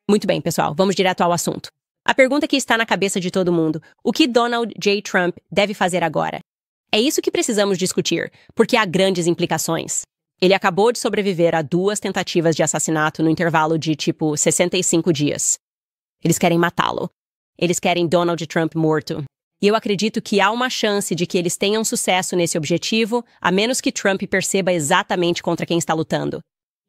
Muito bem, pessoal, vamos direto ao assunto. A pergunta que está na cabeça de todo mundo: o que Donald J. Trump deve fazer agora? É isso que precisamos discutir, porque há grandes implicações. Ele acabou de sobreviver a 2 tentativas de assassinato no intervalo de, 65 dias. Eles querem matá-lo. Eles querem Donald Trump morto. E eu acredito que há uma chance de que eles tenham sucesso nesse objetivo, a menos que Trump perceba exatamente contra quem está lutando.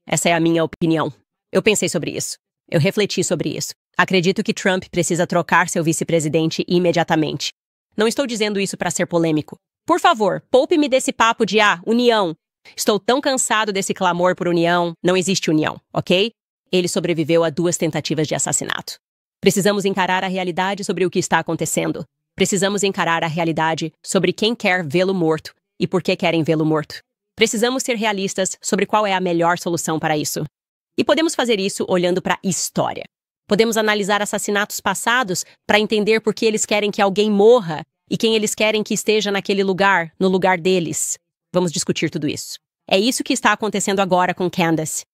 Essa é a minha opinião. Eu pensei sobre isso. Eu refleti sobre isso. Acredito que Trump precisa trocar seu vice-presidente imediatamente. Não estou dizendo isso para ser polêmico. Por favor, poupe-me desse papo de união. Estou tão cansado desse clamor por união. Não existe união, ok? Ele sobreviveu a 2 tentativas de assassinato. Precisamos encarar a realidade sobre o que está acontecendo. Precisamos encarar a realidade sobre quem quer vê-lo morto e por que querem vê-lo morto. Precisamos ser realistas sobre qual é a melhor solução para isso. E podemos fazer isso olhando para a história. Podemos analisar assassinatos passados para entender por que eles querem que alguém morra e quem eles querem que esteja naquele lugar, no lugar deles. Vamos discutir tudo isso. É isso que está acontecendo agora com Candace.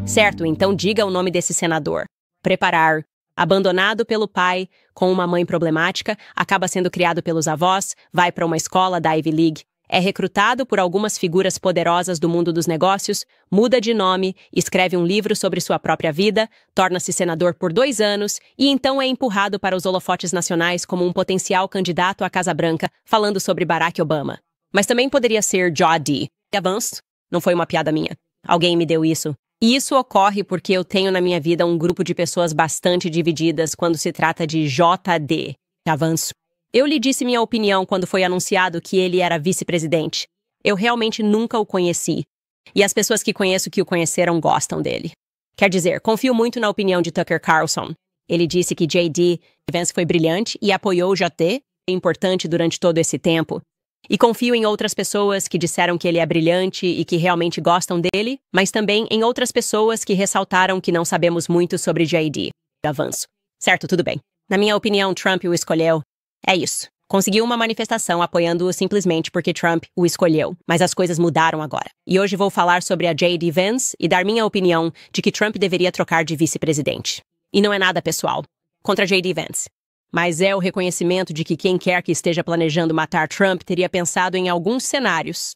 Certo, então diga o nome desse senador. Preparar. Abandonado pelo pai, com uma mãe problemática, acaba sendo criado pelos avós, vai para uma escola da Ivy League, é recrutado por algumas figuras poderosas do mundo dos negócios, muda de nome, escreve um livro sobre sua própria vida, torna-se senador por 2 anos e então é empurrado para os holofotes nacionais como um potencial candidato à Casa Branca, falando sobre Barack Obama. Mas também poderia ser J.D. Avanço? Não foi uma piada minha. Alguém me deu isso. E isso ocorre porque eu tenho na minha vida um grupo de pessoas bastante divididas quando se trata de J.D. Avanço. Eu lhe disse minha opinião quando foi anunciado que ele era vice-presidente. Eu realmente nunca o conheci. E as pessoas que conheço que o conheceram gostam dele. Quer dizer, confio muito na opinião de Tucker Carlson. Ele disse que J.D. Vance foi brilhante e apoiou o J.D., importante durante todo esse tempo. E confio em outras pessoas que disseram que ele é brilhante e que realmente gostam dele, mas também em outras pessoas que ressaltaram que não sabemos muito sobre J.D. Avanço. Certo, tudo bem. Na minha opinião, Trump o escolheu. É isso. Conseguiu uma manifestação apoiando-o simplesmente porque Trump o escolheu. Mas as coisas mudaram agora. E hoje vou falar sobre a J.D. Vance e dar minha opinião de que Trump deveria trocar de vice-presidente. E não é nada pessoal contra J.D. Vance. Mas é o reconhecimento de que quem quer que esteja planejando matar Trump teria pensado em alguns cenários.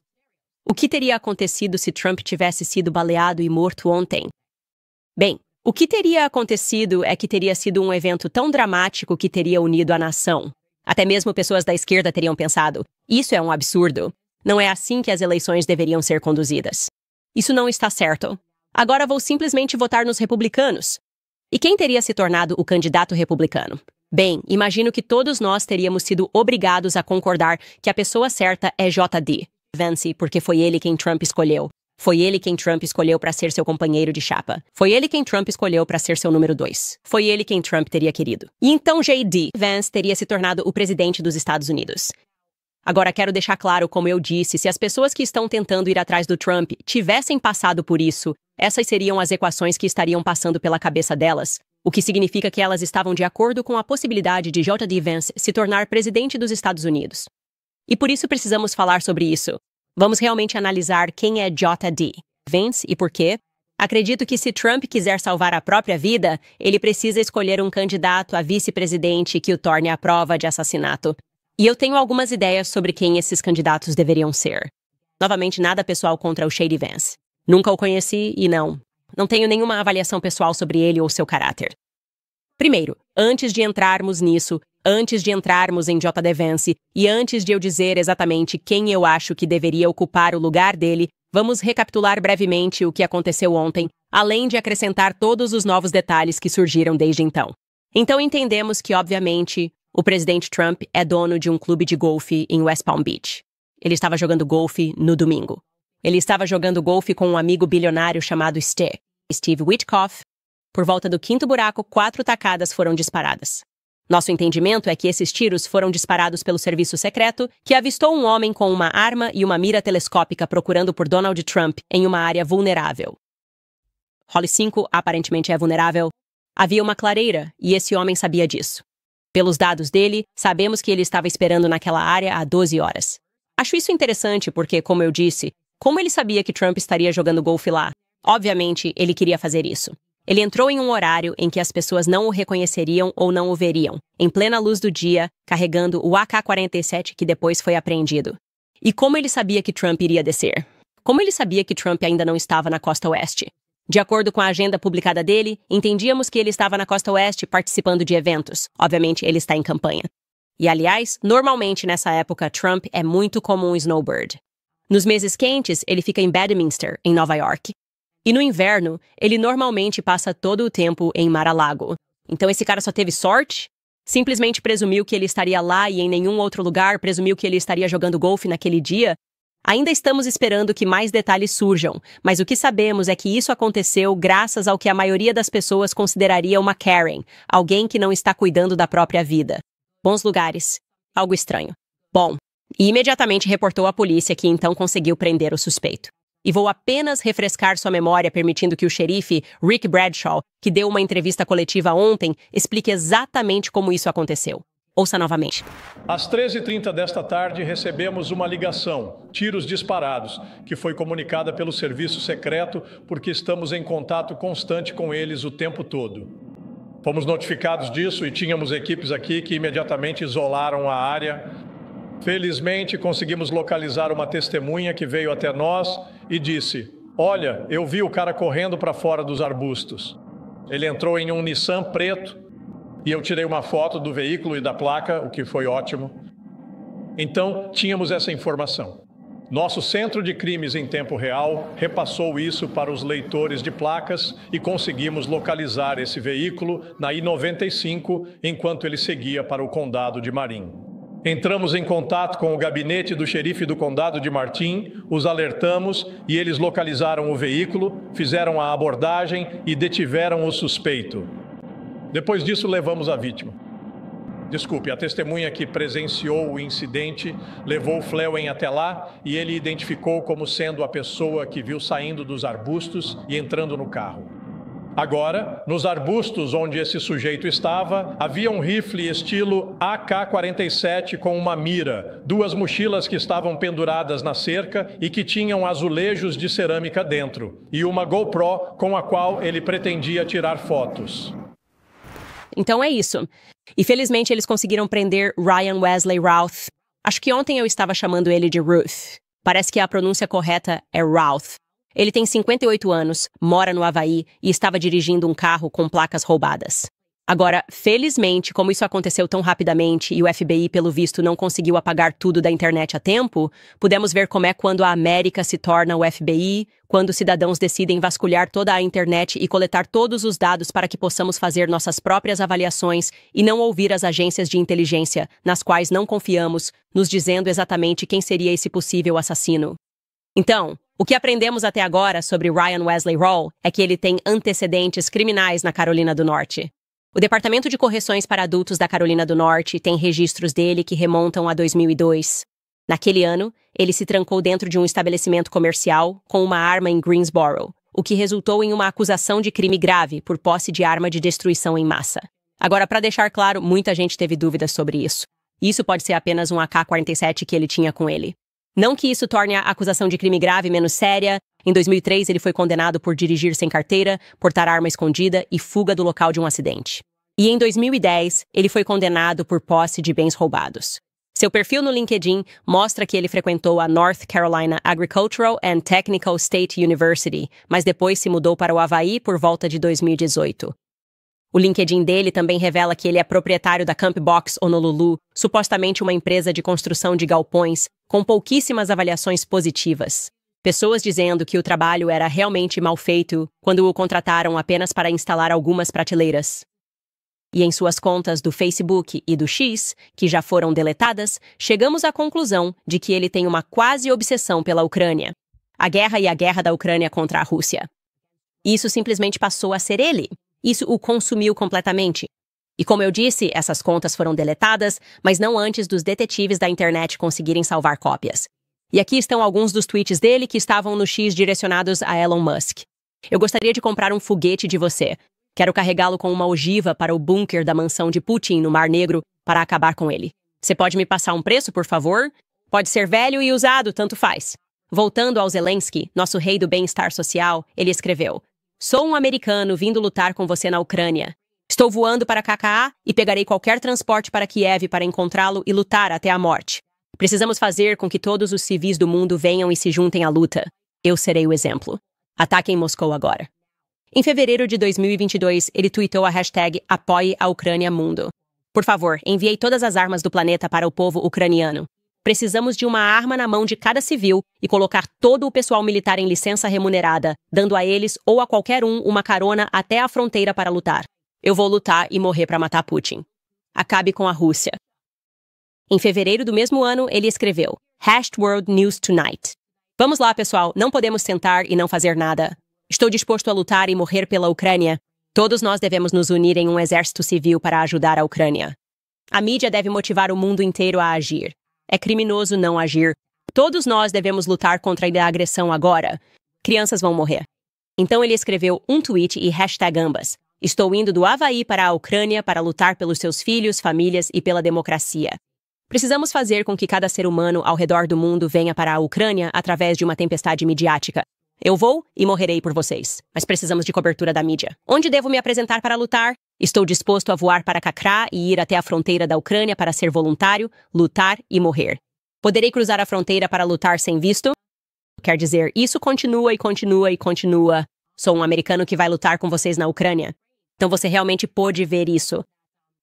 O que teria acontecido se Trump tivesse sido baleado e morto ontem? Bem, o que teria acontecido é que teria sido um evento tão dramático que teria unido a nação. Até mesmo pessoas da esquerda teriam pensado: isso é um absurdo. Não é assim que as eleições deveriam ser conduzidas. Isso não está certo. Agora vou simplesmente votar nos republicanos. E quem teria se tornado o candidato republicano? Bem, imagino que todos nós teríamos sido obrigados a concordar que a pessoa certa é J.D. Vance, porque foi ele quem Trump escolheu. Foi ele quem Trump escolheu para ser seu companheiro de chapa. Foi ele quem Trump escolheu para ser seu número 2. Foi ele quem Trump teria querido. E então J.D. Vance teria se tornado o presidente dos Estados Unidos. Agora quero deixar claro, como eu disse, se as pessoas que estão tentando ir atrás do Trump tivessem passado por isso, essas seriam as equações que estariam passando pela cabeça delas. O que significa que elas estavam de acordo com a possibilidade de J.D. Vance se tornar presidente dos Estados Unidos. E por isso precisamos falar sobre isso. Vamos realmente analisar quem é J.D. Vance e por quê? Acredito que se Trump quiser salvar a própria vida, ele precisa escolher um candidato a vice-presidente que o torne à prova de assassinato. E eu tenho algumas ideias sobre quem esses candidatos deveriam ser. Novamente, nada pessoal contra o J.D. Vance. Nunca o conheci e não tenho nenhuma avaliação pessoal sobre ele ou seu caráter. Primeiro, antes de entrarmos nisso, antes de entrarmos em J.D. Vance e antes de eu dizer exatamente quem eu acho que deveria ocupar o lugar dele, vamos recapitular brevemente o que aconteceu ontem, além de acrescentar todos os novos detalhes que surgiram desde então. Então entendemos que, obviamente, o presidente Trump é dono de um clube de golfe em West Palm Beach. Ele estava jogando golfe no domingo. Ele estava jogando golfe com um amigo bilionário chamado Steve Witkoff. Por volta do 5º buraco, 4 tacadas foram disparadas. Nosso entendimento é que esses tiros foram disparados pelo serviço secreto, que avistou um homem com uma arma e uma mira telescópica procurando por Donald Trump em uma área vulnerável. Holly 5 aparentemente é vulnerável. Havia uma clareira, e esse homem sabia disso. Pelos dados dele, sabemos que ele estava esperando naquela área há 12 horas. Acho isso interessante porque, como eu disse, como ele sabia que Trump estaria jogando golfe lá? Obviamente, ele queria fazer isso. Ele entrou em um horário em que as pessoas não o reconheceriam ou não o veriam, em plena luz do dia, carregando o AK-47 que depois foi apreendido. E como ele sabia que Trump iria descer? Como ele sabia que Trump ainda não estava na costa oeste? De acordo com a agenda publicada dele, entendíamos que ele estava na costa oeste participando de eventos. Obviamente, ele está em campanha. E, aliás, normalmente nessa época, Trump é muito como um snowbird. Nos meses quentes, ele fica em Bedminster, em Nova York. E no inverno, ele normalmente passa todo o tempo em Mar-a-Lago. Então esse cara só teve sorte? Simplesmente presumiu que ele estaria lá e em nenhum outro lugar, presumiu que ele estaria jogando golfe naquele dia? Ainda estamos esperando que mais detalhes surjam, mas o que sabemos é que isso aconteceu graças ao que a maioria das pessoas consideraria uma Karen, alguém que não está cuidando da própria vida. Bons lugares. Algo estranho. Bom, e imediatamente reportou à polícia que então conseguiu prender o suspeito. E vou apenas refrescar sua memória permitindo que o xerife Rick Bradshaw, que deu uma entrevista coletiva ontem, explique exatamente como isso aconteceu. Ouça novamente. Às 13h30 desta tarde, recebemos uma ligação, tiros disparados, que foi comunicada pelo serviço secreto porque estamos em contato constante com eles o tempo todo. Fomos notificados disso e tínhamos equipes aqui que imediatamente isolaram a área. Felizmente, conseguimos localizar uma testemunha que veio até nós e disse: "Olha, eu vi o cara correndo para fora dos arbustos. Ele entrou em um Nissan preto e eu tirei uma foto do veículo e da placa, o que foi ótimo. Então, tínhamos essa informação. Nosso centro de crimes em tempo real repassou isso para os leitores de placas e conseguimos localizar esse veículo na I-95 enquanto ele seguia para o condado de Marin. Entramos em contato com o gabinete do xerife do condado de Martin, os alertamos e eles localizaram o veículo, fizeram a abordagem e detiveram o suspeito. Depois disso, levamos a vítima. Desculpe, a testemunha que presenciou o incidente levou Flewen até lá e ele identificou como sendo a pessoa que viu saindo dos arbustos e entrando no carro. Agora, nos arbustos onde esse sujeito estava, havia um rifle estilo AK-47 com uma mira, 2 mochilas que estavam penduradas na cerca e que tinham azulejos de cerâmica dentro, e uma GoPro com a qual ele pretendia tirar fotos. Então é isso. E felizmente eles conseguiram prender Ryan Wesley Routh. Acho que ontem eu estava chamando ele de Ruth. Parece que a pronúncia correta é Routh. Ele tem 58 anos, mora no Havaí e estava dirigindo um carro com placas roubadas. Agora, felizmente, como isso aconteceu tão rapidamente e o FBI, pelo visto, não conseguiu apagar tudo da internet a tempo, pudemos ver como é quando a América se torna o FBI, quando cidadãos decidem vasculhar toda a internet e coletar todos os dados para que possamos fazer nossas próprias avaliações e não ouvir as agências de inteligência, nas quais não confiamos, nos dizendo exatamente quem seria esse possível assassino. Então, o que aprendemos até agora sobre Ryan Wesley Routh é que ele tem antecedentes criminais na Carolina do Norte. O Departamento de Correções para Adultos da Carolina do Norte tem registros dele que remontam a 2002. Naquele ano, ele se trancou dentro de um estabelecimento comercial com uma arma em Greensboro, o que resultou em uma acusação de crime grave por posse de arma de destruição em massa. Agora, para deixar claro, muita gente teve dúvidas sobre isso. Isso pode ser apenas um AK-47 que ele tinha com ele. Não que isso torne a acusação de crime grave menos séria. Em 2003, ele foi condenado por dirigir sem carteira, portar arma escondida e fuga do local de um acidente. E em 2010, ele foi condenado por posse de bens roubados. Seu perfil no LinkedIn mostra que ele frequentou a North Carolina Agricultural and Technical State University, mas depois se mudou para o Havaí por volta de 2018. O LinkedIn dele também revela que ele é proprietário da Camp Box Honolulu, supostamente uma empresa de construção de galpões, com pouquíssimas avaliações positivas. Pessoas dizendo que o trabalho era realmente mal feito quando o contrataram apenas para instalar algumas prateleiras. E em suas contas do Facebook e do X, que já foram deletadas, chegamos à conclusão de que ele tem uma quase obsessão pela Ucrânia. A guerra e a guerra da Ucrânia contra a Rússia. Isso simplesmente passou a ser ele. Isso o consumiu completamente. E como eu disse, essas contas foram deletadas, mas não antes dos detetives da internet conseguirem salvar cópias. E aqui estão alguns dos tweets dele que estavam no X direcionados a Elon Musk. Eu gostaria de comprar um foguete de você. Quero carregá-lo com uma ogiva para o bunker da mansão de Putin no Mar Negro para acabar com ele. Você pode me passar um preço, por favor? Pode ser velho e usado, tanto faz. Voltando ao Zelensky, nosso rei do bem-estar social, ele escreveu: Sou um americano vindo lutar com você na Ucrânia. Estou voando para KKA e pegarei qualquer transporte para Kiev para encontrá-lo e lutar até a morte. Precisamos fazer com que todos os civis do mundo venham e se juntem à luta. Eu serei o exemplo. Ataquem Moscou agora. Em fevereiro de 2022, ele tweetou a hashtag Apoie a Ucrânia Mundo. Por favor, enviei todas as armas do planeta para o povo ucraniano. Precisamos de uma arma na mão de cada civil e colocar todo o pessoal militar em licença remunerada, dando a eles ou a qualquer um uma carona até a fronteira para lutar. Eu vou lutar e morrer para matar Putin. Acabe com a Rússia. Em fevereiro do mesmo ano, ele escreveu #World News Tonight. Vamos lá, pessoal, não podemos sentar e não fazer nada. Estou disposto a lutar e morrer pela Ucrânia. Todos nós devemos nos unir em um exército civil para ajudar a Ucrânia. A mídia deve motivar o mundo inteiro a agir. É criminoso não agir. Todos nós devemos lutar contra a agressão agora. Crianças vão morrer. Então ele escreveu um tweet e #ambas. Estou indo do Havaí para a Ucrânia para lutar pelos seus filhos, famílias e pela democracia. Precisamos fazer com que cada ser humano ao redor do mundo venha para a Ucrânia através de uma tempestade midiática. Eu vou e morrerei por vocês, mas precisamos de cobertura da mídia. Onde devo me apresentar para lutar? Estou disposto a voar para Kakra e ir até a fronteira da Ucrânia para ser voluntário, lutar e morrer. Poderei cruzar a fronteira para lutar sem visto? Quer dizer, isso continua e continua e continua. Sou um americano que vai lutar com vocês na Ucrânia. Então você realmente pôde ver isso.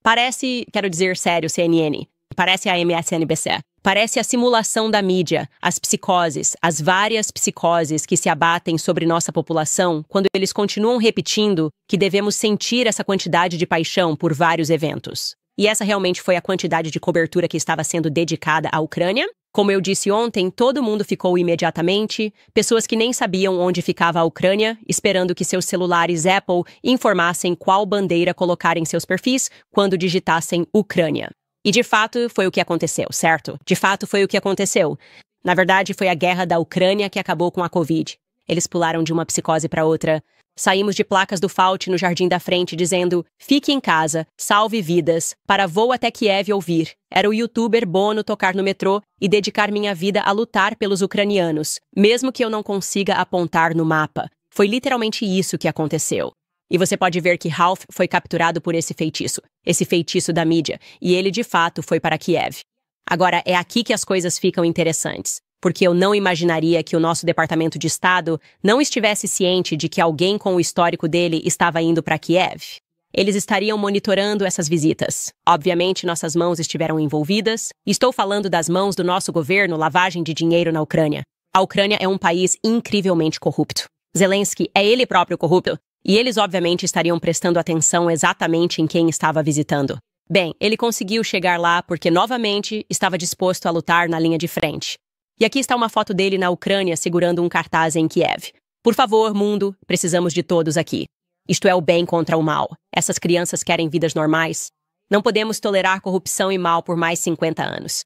Parece, quero dizer sério, CNN. Parece a MSNBC. Parece a simulação da mídia, as psicoses, as várias psicoses que se abatem sobre nossa população quando eles continuam repetindo que devemos sentir essa quantidade de paixão por vários eventos. E essa realmente foi a quantidade de cobertura que estava sendo dedicada à Ucrânia? Como eu disse ontem, todo mundo ficou imediatamente, pessoas que nem sabiam onde ficava a Ucrânia, esperando que seus celulares Apple informassem qual bandeira colocar em seus perfis quando digitassem Ucrânia. E de fato foi o que aconteceu, certo? De fato foi o que aconteceu. Na verdade, foi a guerra da Ucrânia que acabou com a Covid. Eles pularam de uma psicose para outra. Saímos de placas do Fault no jardim da frente dizendo "Fique em casa, salve vidas, para vou até Kiev ouvir". Era o youtuber Bono tocar no metrô e dedicar minha vida a lutar pelos ucranianos, mesmo que eu não consiga apontar no mapa. Foi literalmente isso que aconteceu. E você pode ver que Ralph foi capturado por esse feitiço da mídia, e ele de fato foi para Kiev. Agora, é aqui que as coisas ficam interessantes, porque eu não imaginaria que o nosso Departamento de Estado não estivesse ciente de que alguém com o histórico dele estava indo para Kiev. Eles estariam monitorando essas visitas. Obviamente, nossas mãos estiveram envolvidas, e estou falando das mãos do nosso governo lavagem de dinheiro na Ucrânia. A Ucrânia é um país incrivelmente corrupto. Zelensky é ele próprio corrupto. E eles, obviamente, estariam prestando atenção exatamente em quem estava visitando. Bem, ele conseguiu chegar lá porque, novamente, estava disposto a lutar na linha de frente. E aqui está uma foto dele na Ucrânia segurando um cartaz em Kiev. Por favor, mundo, precisamos de todos aqui. Isto é o bem contra o mal. Essas crianças querem vidas normais. Não podemos tolerar corrupção e mal por mais 50 anos.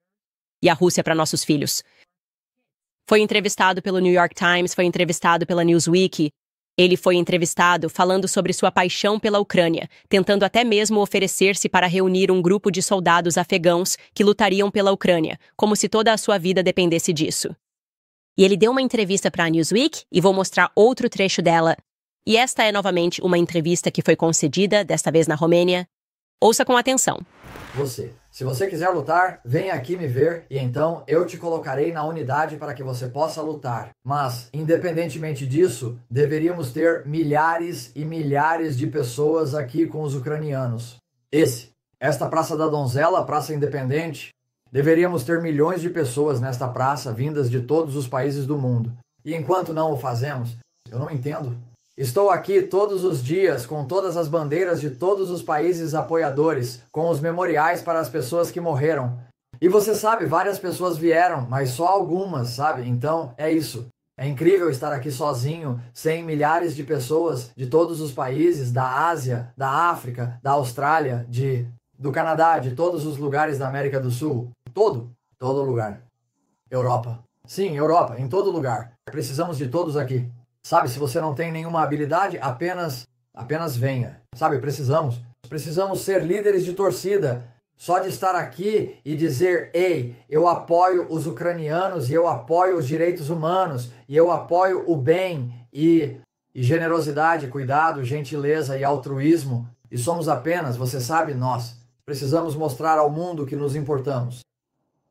E a Rússia para nossos filhos. Foi entrevistado pelo New York Times, foi entrevistado pela Newsweek. Ele foi entrevistado falando sobre sua paixão pela Ucrânia, tentando até mesmo oferecer-se para reunir um grupo de soldados afegãos que lutariam pela Ucrânia, como se toda a sua vida dependesse disso. E ele deu uma entrevista para a Newsweek, e vou mostrar outro trecho dela. E esta é novamente uma entrevista que foi concedida, desta vez na Romênia. Ouça com atenção. Se você quiser lutar, venha aqui me ver e então eu te colocarei na unidade para que você possa lutar. Mas, independentemente disso, deveríamos ter milhares e milhares de pessoas aqui com os ucranianos. Esta Praça da Donzela, Praça Independente, deveríamos ter milhões de pessoas nesta praça vindas de todos os países do mundo. E enquanto não o fazemos, eu não entendo. Estou aqui todos os dias com todas as bandeiras de todos os países apoiadores, com os memoriais para as pessoas que morreram. E você sabe, várias pessoas vieram, mas só algumas, sabe? Então, é isso. É incrível estar aqui sozinho, sem milhares de pessoas de todos os países, da Ásia, da África, da Austrália, do Canadá, de todos os lugares da América do Sul. Todo lugar. Europa. Sim, Europa, em todo lugar. Precisamos de todos aqui. Sabe, se você não tem nenhuma habilidade, apenas Apenas venha. Sabe, precisamos ser líderes de torcida. Só de estar aqui e dizer, ei, eu apoio os ucranianos e eu apoio os direitos humanos e eu apoio o bem e generosidade, cuidado, gentileza e altruísmo. E somos apenas, você sabe, nós. Precisamos mostrar ao mundo que nos importamos.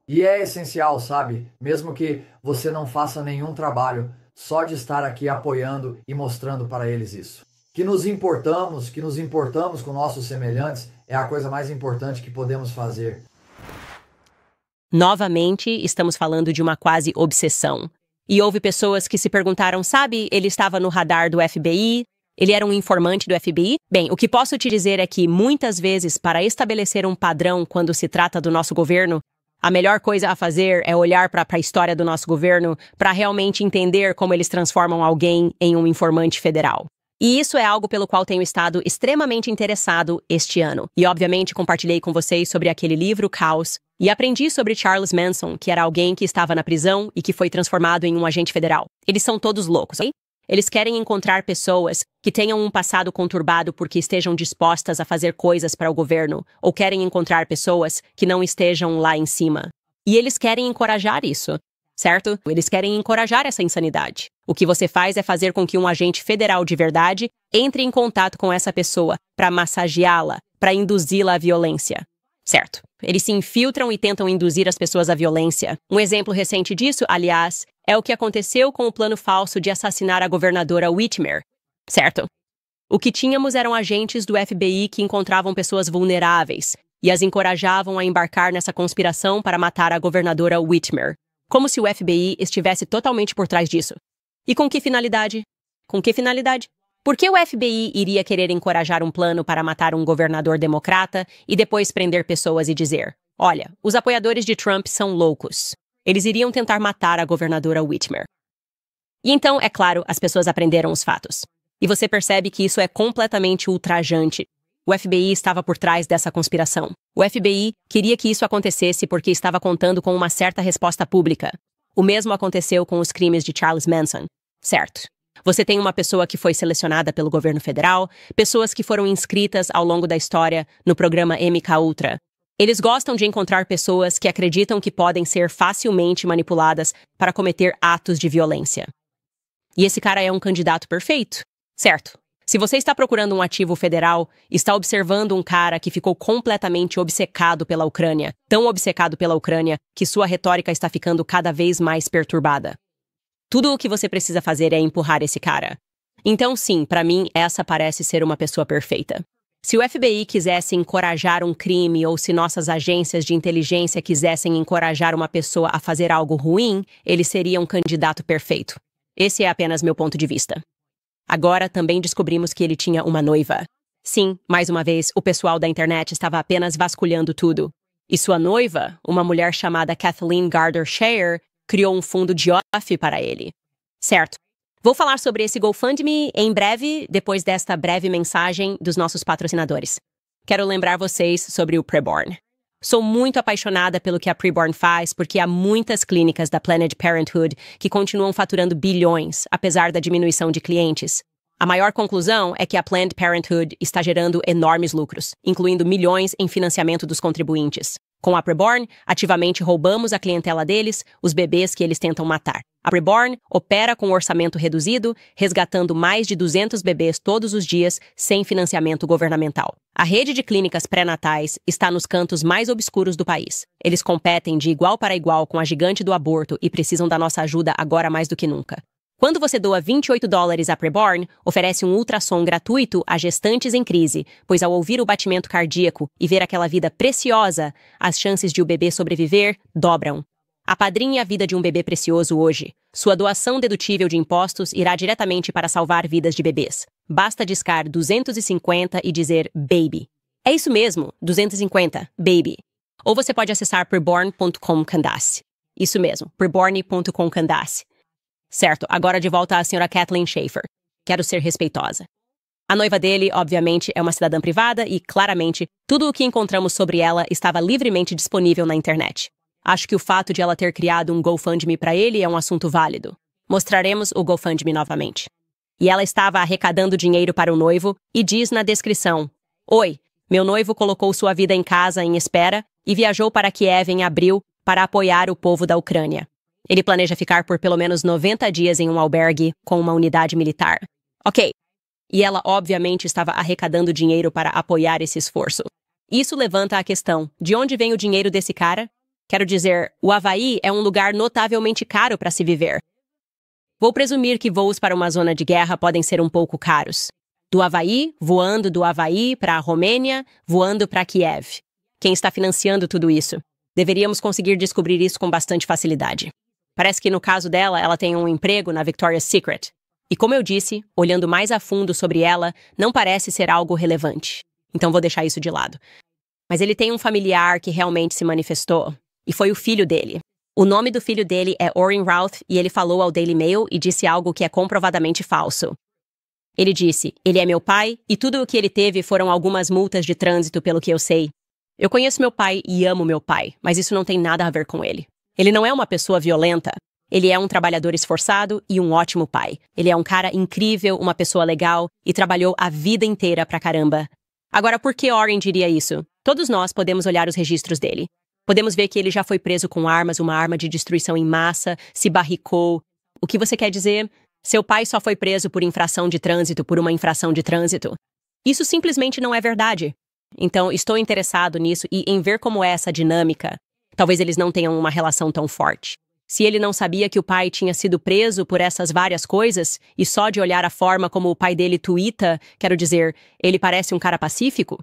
E é essencial, sabe? Mesmo que você não faça nenhum trabalho, só de estar aqui apoiando e mostrando para eles isso. Que nos importamos com nossos semelhantes é a coisa mais importante que podemos fazer. Novamente, estamos falando de uma quase obsessão. E houve pessoas que se perguntaram, sabe, ele estava no radar do FBI? Ele era um informante do FBI? Bem, o que posso te dizer é que, muitas vezes, para estabelecer um padrão quando se trata do nosso governo, a melhor coisa a fazer é olhar para a história do nosso governo para realmente entender como eles transformam alguém em um informante federal. E isso é algo pelo qual tenho estado extremamente interessado este ano. E, obviamente, compartilhei com vocês sobre aquele livro, Caos, e aprendi sobre Charles Manson, que era alguém que estava na prisão e que foi transformado em um agente federal. Eles são todos loucos, ok? Eles querem encontrar pessoas que tenham um passado conturbado porque estejam dispostas a fazer coisas para o governo, ou querem encontrar pessoas que não estejam lá em cima. E eles querem encorajar isso, certo? Eles querem encorajar essa insanidade. O que você faz é fazer com que um agente federal de verdade entre em contato com essa pessoa para massageá-la, para induzi-la à violência. Certo. Eles se infiltram e tentam induzir as pessoas à violência. Um exemplo recente disso, aliás, é o que aconteceu com o plano falso de assassinar a governadora Whitmer. Certo. O que tínhamos eram agentes do FBI que encontravam pessoas vulneráveis e as encorajavam a embarcar nessa conspiração para matar a governadora Whitmer. Como se o FBI estivesse totalmente por trás disso. E com que finalidade? Com que finalidade? Por que o FBI iria querer encorajar um plano para matar um governador democrata e depois prender pessoas e dizer, olha, os apoiadores de Trump são loucos. Eles iriam tentar matar a governadora Whitmer. E então, é claro, as pessoas aprenderam os fatos. E você percebe que isso é completamente ultrajante. O FBI estava por trás dessa conspiração. O FBI queria que isso acontecesse porque estava contando com uma certa resposta pública. O mesmo aconteceu com os crimes de Charles Manson. Certo. Você tem uma pessoa que foi selecionada pelo governo federal, pessoas que foram inscritas ao longo da história no programa MKUltra. Eles gostam de encontrar pessoas que acreditam que podem ser facilmente manipuladas para cometer atos de violência. E esse cara é um candidato perfeito, certo? Se você está procurando um ativo federal, está observando um cara que ficou completamente obcecado pela Ucrânia, tão obcecado pela Ucrânia que sua retórica está ficando cada vez mais perturbada. Tudo o que você precisa fazer é empurrar esse cara. Então, sim, para mim, essa parece ser uma pessoa perfeita. Se o FBI quisesse encorajar um crime ou se nossas agências de inteligência quisessem encorajar uma pessoa a fazer algo ruim, ele seria um candidato perfeito. Esse é apenas meu ponto de vista. Agora, também descobrimos que ele tinha uma noiva. Sim, mais uma vez, o pessoal da internet estava apenas vasculhando tudo. E sua noiva, uma mulher chamada Kathleen Garder-Scheer, criou um fundo de off para ele. Certo. Vou falar sobre esse GoFundMe em breve, depois desta breve mensagem dos nossos patrocinadores. Quero lembrar vocês sobre o Preborn. Sou muito apaixonada pelo que a Preborn faz, porque há muitas clínicas da Planned Parenthood que continuam faturando bilhões, apesar da diminuição de clientes. A maior conclusão é que a Planned Parenthood está gerando enormes lucros, incluindo milhões em financiamento dos contribuintes. Com a Preborn, ativamente roubamos a clientela deles, os bebês que eles tentam matar. A Preborn opera com um orçamento reduzido, resgatando mais de 200 bebês todos os dias, sem financiamento governamental. A rede de clínicas pré-natais está nos cantos mais obscuros do país. Eles competem de igual para igual com a gigante do aborto e precisam da nossa ajuda agora mais do que nunca. Quando você doa $28 à Preborn, oferece um ultrassom gratuito a gestantes em crise, pois ao ouvir o batimento cardíaco e ver aquela vida preciosa, as chances de o bebê sobreviver dobram. Apadrinhe a vida de um bebê precioso hoje. Sua doação dedutível de impostos irá diretamente para salvar vidas de bebês. Basta discar 250 e dizer baby. É isso mesmo, 250, baby. Ou você pode acessar preborn.com Candace. Isso mesmo, preborn.com Candace. Certo, agora de volta à senhora Kathleen Schaefer. Quero ser respeitosa. A noiva dele, obviamente, é uma cidadã privada e, claramente, tudo o que encontramos sobre ela estava livremente disponível na internet. Acho que o fato de ela ter criado um GoFundMe para ele é um assunto válido. Mostraremos o GoFundMe novamente. e ela estava arrecadando dinheiro para o noivo e diz na descrição: Oi, meu noivo colocou sua vida em casa em espera e viajou para Kiev em abril para apoiar o povo da Ucrânia. Ele planeja ficar por pelo menos 90 dias em um albergue com uma unidade militar. Ok. E ela obviamente estava arrecadando dinheiro para apoiar esse esforço. Isso levanta a questão: de onde vem o dinheiro desse cara? Quero dizer, o Havaí é um lugar notavelmente caro para se viver. Vou presumir que voos para uma zona de guerra podem ser um pouco caros. Do Havaí, voando do Havaí para a Romênia, voando para Kiev. Quem está financiando tudo isso? Deveríamos conseguir descobrir isso com bastante facilidade. Parece que no caso dela, ela tem um emprego na Victoria's Secret. E como eu disse, olhando mais a fundo sobre ela, não parece ser algo relevante. Então vou deixar isso de lado. Mas ele tem um familiar que realmente se manifestou. E foi o filho dele. O nome do filho dele é Orrin Routh e ele falou ao Daily Mail e disse algo que é comprovadamente falso. Ele disse: ele é meu pai e tudo o que ele teve foram algumas multas de trânsito pelo que eu sei. Eu conheço meu pai e amo meu pai, mas isso não tem nada a ver com ele. Ele não é uma pessoa violenta. Ele é um trabalhador esforçado e um ótimo pai. Ele é um cara incrível, uma pessoa legal e trabalhou a vida inteira pra caramba. Agora, por que Orrin diria isso? Todos nós podemos olhar os registros dele. Podemos ver que ele já foi preso com armas, uma arma de destruição em massa, se barricou. O que você quer dizer? Seu pai só foi preso por infração de trânsito, por uma infração de trânsito. Isso simplesmente não é verdade. Então, estou interessado nisso e em ver como é essa dinâmica. Talvez eles não tenham uma relação tão forte. Se ele não sabia que o pai tinha sido preso por essas várias coisas, e só de olhar a forma como o pai dele tuita, quero dizer, ele parece um cara pacífico?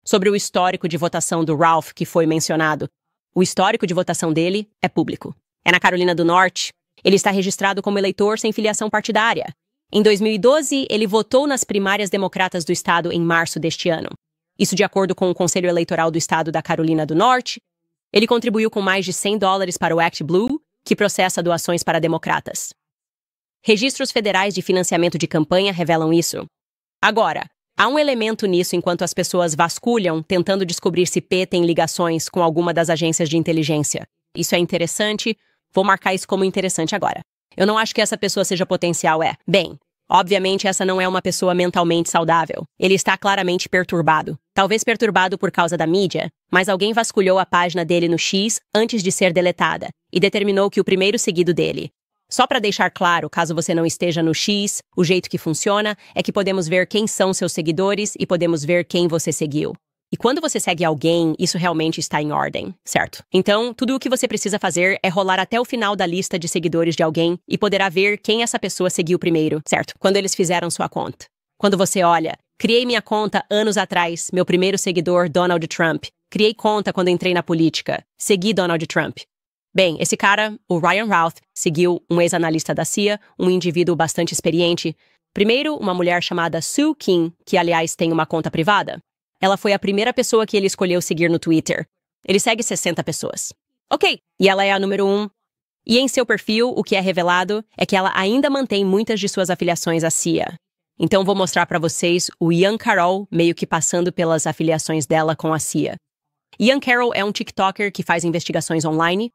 Sobre o histórico de votação do Ralph que foi mencionado. O histórico de votação dele é público. É na Carolina do Norte. Ele está registrado como eleitor sem filiação partidária. Em 2012, ele votou nas primárias democratas do estado em março deste ano. Isso de acordo com o Conselho Eleitoral do Estado da Carolina do Norte. Ele contribuiu com mais de $100 para o Act Blue, que processa doações para democratas. Registros federais de financiamento de campanha revelam isso. Agora, há um elemento nisso enquanto as pessoas vasculham, tentando descobrir se P tem ligações com alguma das agências de inteligência. Isso é interessante. Vou marcar isso como interessante agora. Eu não acho que essa pessoa seja potencial, Bem, obviamente essa não é uma pessoa mentalmente saudável. Ele está claramente perturbado. Talvez perturbado por causa da mídia, mas alguém vasculhou a página dele no X antes de ser deletada e determinou que o primeiro seguido dele. Só para deixar claro, caso você não esteja no X, o jeito que funciona é que podemos ver quem são seus seguidores e podemos ver quem você seguiu. E quando você segue alguém, isso realmente está em ordem, certo? Então, tudo o que você precisa fazer é rolar até o final da lista de seguidores de alguém e poderá ver quem essa pessoa seguiu primeiro, certo? Quando eles fizeram sua conta. Quando você olha, criei minha conta anos atrás, meu primeiro seguidor, Donald Trump. Criei conta quando entrei na política. Segui Donald Trump. Bem, esse cara, o Ryan Routh, seguiu um ex-analista da CIA, um indivíduo bastante experiente. Primeiro, uma mulher chamada Sue Kim, que aliás tem uma conta privada. Ela foi a primeira pessoa que ele escolheu seguir no Twitter. Ele segue 60 pessoas. Ok, e ela é a número 1. E em seu perfil, o que é revelado é que ela ainda mantém muitas de suas afiliações à CIA. Então vou mostrar para vocês o Ian Carroll meio que passando pelas afiliações dela com a CIA. Ian Carroll é um TikToker que faz investigações online.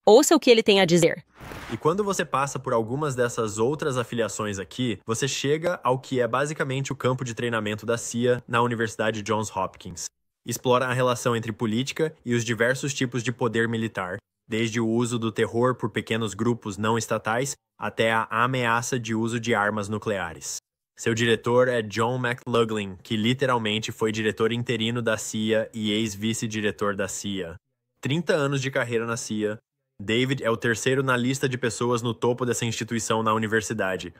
Ouça o que ele tem a dizer. E quando você passa por algumas dessas outras afiliações aqui, você chega ao que é basicamente o campo de treinamento da CIA na Universidade Johns Hopkins. Explora a relação entre política e os diversos tipos de poder militar, desde o uso do terror por pequenos grupos não estatais até a ameaça de uso de armas nucleares. Seu diretor é John McLaughlin, que literalmente foi diretor interino da CIA e ex-vice-diretor da CIA. 30 anos de carreira na CIA. David é o terceiro na lista de pessoas no topo dessa instituição na universidade.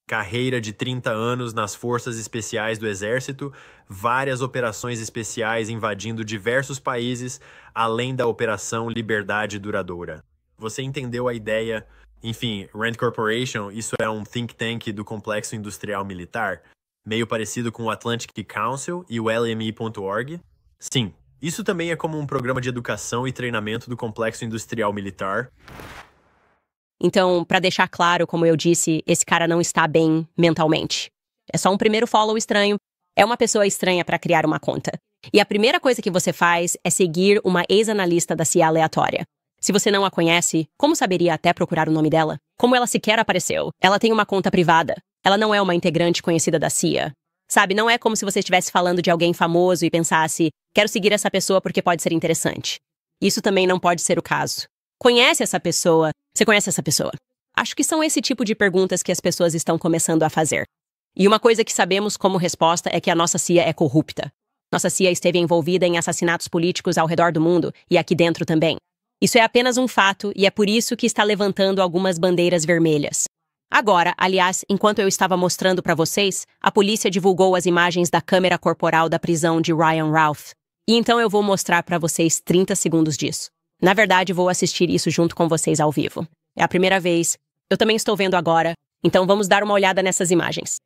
Carreira de 30 anos nas Forças Especiais do Exército, várias operações especiais invadindo diversos países, além da Operação Liberdade Duradoura. Você entendeu a ideia? Enfim, Rand Corporation, isso é um think tank do Complexo Industrial Militar, meio parecido com o Atlantic Council e o LMI.org? Sim. Isso também é como um programa de educação e treinamento do Complexo Industrial Militar. Então, para deixar claro, como eu disse, esse cara não está bem mentalmente. É só um primeiro follow estranho. É uma pessoa estranha para criar uma conta. E a primeira coisa que você faz é seguir uma ex-analista da CIA aleatória. Se você não a conhece, como saberia até procurar o nome dela? Como ela sequer apareceu? Ela tem uma conta privada. Ela não é uma integrante conhecida da CIA. Sabe, não é como se você estivesse falando de alguém famoso e pensasse, quero seguir essa pessoa porque pode ser interessante. Isso também não pode ser o caso. Conhece essa pessoa? Você conhece essa pessoa? Acho que são esse tipo de perguntas que as pessoas estão começando a fazer. E uma coisa que sabemos como resposta é que a nossa CIA é corrupta. Nossa CIA esteve envolvida em assassinatos políticos ao redor do mundo e aqui dentro também. Isso é apenas um fato e é por isso que está levantando algumas bandeiras vermelhas. Agora, aliás, enquanto eu estava mostrando para vocês, a polícia divulgou as imagens da câmera corporal da prisão de Ryan Ralph. E então eu vou mostrar para vocês 30 segundos disso. Na verdade, vou assistir isso junto com vocês ao vivo. É a primeira vez. Eu também estou vendo agora. Então vamos dar uma olhada nessas imagens.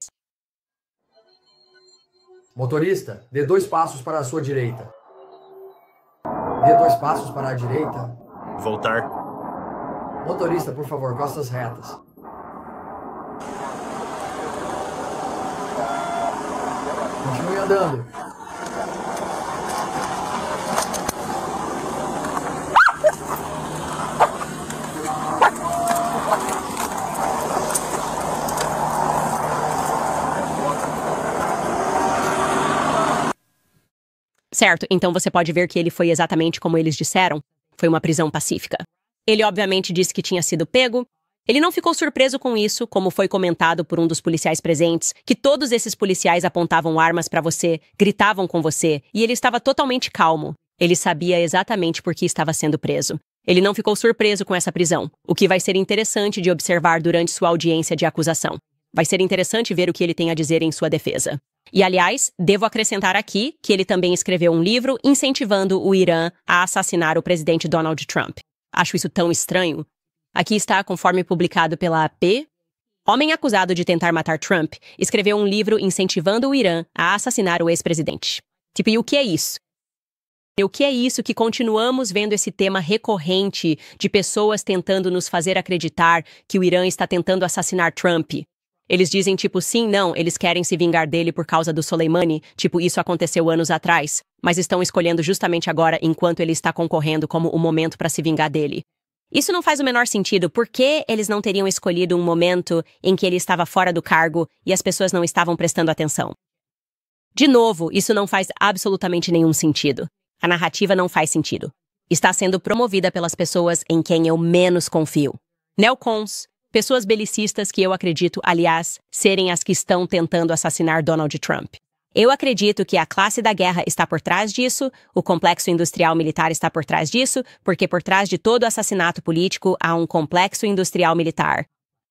Motorista, dê 2 passos para a sua direita. Dê 2 passos para a direita. Voltar. Motorista, por favor, costas retas. Continue andando. Certo, então você pode ver que ele foi exatamente como eles disseram. Foi uma prisão pacífica. Ele obviamente disse que tinha sido pego. Ele não ficou surpreso com isso, como foi comentado por um dos policiais presentes, que todos esses policiais apontavam armas para você, gritavam com você, e ele estava totalmente calmo. Ele sabia exatamente por que estava sendo preso. Ele não ficou surpreso com essa prisão, o que vai ser interessante de observar durante sua audiência de acusação. Vai ser interessante ver o que ele tem a dizer em sua defesa. E, aliás, devo acrescentar aqui que ele também escreveu um livro incentivando o Irã a assassinar o presidente Donald Trump. Acho isso tão estranho. Aqui está, conforme publicado pela AP. Homem acusado de tentar matar Trump escreveu um livro incentivando o Irã a assassinar o ex-presidente. Tipo, e o que é isso? E o que é isso que continuamos vendo esse tema recorrente de pessoas tentando nos fazer acreditar que o Irã está tentando assassinar Trump? Eles dizem tipo, sim, não, eles querem se vingar dele por causa do Soleimani, tipo, isso aconteceu anos atrás, mas estão escolhendo justamente agora enquanto ele está concorrendo como o momento para se vingar dele. Isso não faz o menor sentido. Por que eles não teriam escolhido um momento em que ele estava fora do cargo e as pessoas não estavam prestando atenção? De novo, isso não faz absolutamente nenhum sentido. A narrativa não faz sentido. Está sendo promovida pelas pessoas em quem eu menos confio. Neocons, pessoas belicistas que eu acredito, aliás, serem as que estão tentando assassinar Donald Trump. Eu acredito que a classe da guerra está por trás disso, o complexo industrial militar está por trás disso, porque por trás de todo assassinato político há um complexo industrial militar.